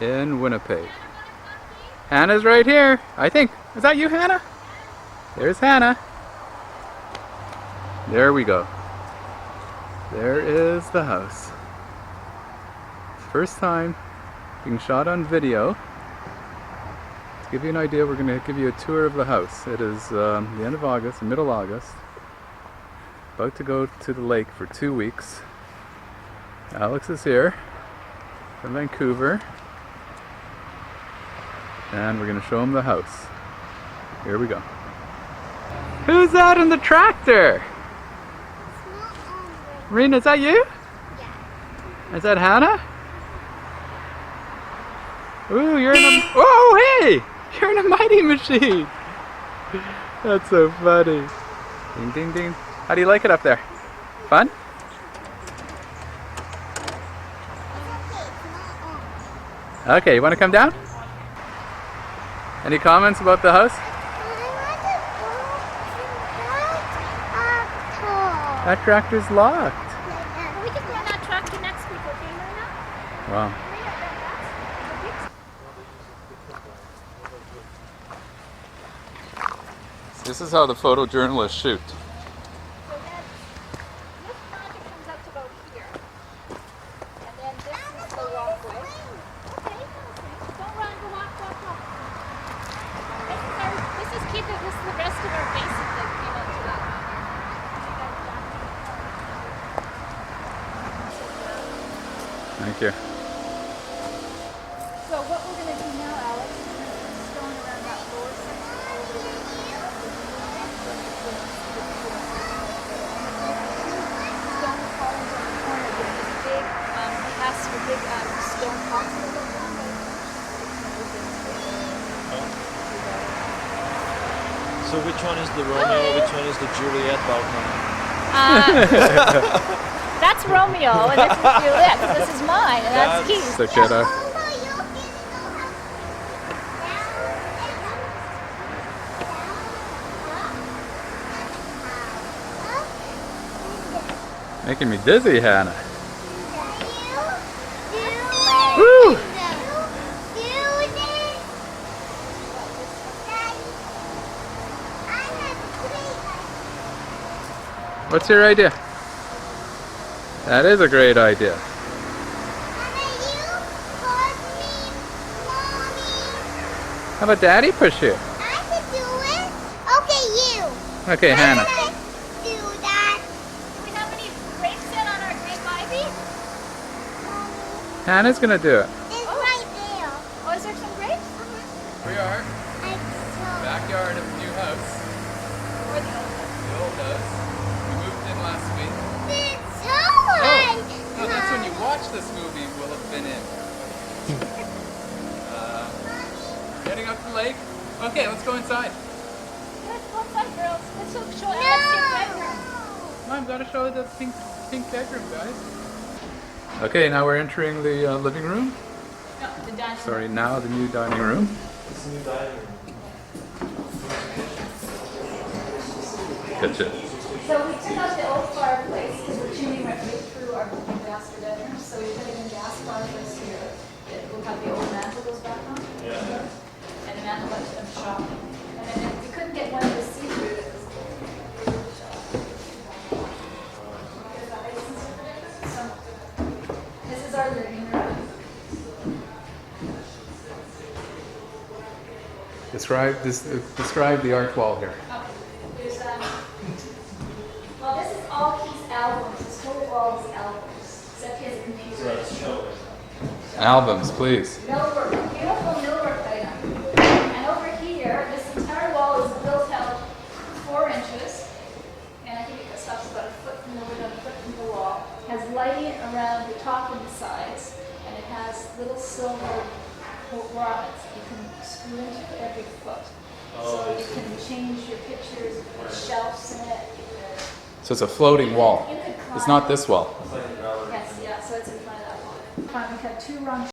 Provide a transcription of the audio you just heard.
in Winnipeg. Hannah's right here, I think. Is that you, Hannah? There's Hannah. There we go. There is the house. First time being shot on video. To give you an idea, we're going to give you a tour of the house. It is the end of August, middle August. About to go to the lake for 2 weeks. Alex is here from Vancouver. And we're going to show him the house. Here we go. Who's that in the tractor? Marina, is that you? Yeah. Is that Hannah? Ooh, you're in a... Oh, hey! You're in a Mighty Machine! That's so funny. Ding, ding, ding. How do you like it up there? Fun? Okay, you want to come down? Any comments about the house? That tractor's locked. We can go on that tractor next week, okay, Marina? Wow. This is how the photojournalists shoot. So then, this project comes up to about here. And then this is the walkway. Okay, don't run, go walk. This is the rest of our basic that came out to that. Thank you. So what we're going to do now, Alex, is we're going to put stone around that lower section over there. Stone columns on the corner with this big, cast for big stone pots that look down by So which one is the Romeo, which one is the Juliet balcony? That's Romeo, and this is Juliet, because this is mine, and that's Keith. So kiddo. Making me dizzy, Hannah. Woo! What's your idea? That is a great idea. How about Daddy push you? I can do it. Okay, you. Okay, Hannah. Do that. Do we have any grapes in on our grape ivy? Hannah's gonna do it. It's right there. Oh, is there some grapes? We are. I saw. Backyard of the new house. Or the old one? The old house. We moved in last week. It's so hard. No, that's when you watch this movie, we'll have been in. Heading up the lake. Okay, let's go inside. Let's go inside, girls. Let's show Alex your bedroom. Mom, gotta show the pink bedroom, guys. Okay, now we're entering the living room. No, the dining room. Sorry, now the new dining room. It's a new dining room. Kitchen. So we took out the old fireplace because the chimney went right through our master bedroom. So we put in a gas fireplace here. It will have the old mantle goes back on. Yeah. And the mantle went to the shop. And then if we couldn't get one of the see-through, it was so this is our living room. Describe the art wall here. Okay. There's well, this is all Keith's albums. This whole wall is albums. Except he has a computer. Let's show it. Albums, please. Millwork, beautiful millwork item. And over here, this entire wall is built out 4 inches. And I think it stops about a foot from the window, a foot from the wall. It has lighting around the top and the sides. And it has little silver grommets you can screw into every foot. So you can change your pictures, put shelves in it. So it's a floating wall. You could climb. It's not this wall. It's like a gallery. Yes, yeah, so it's in front of that wall. We have 2 rungs.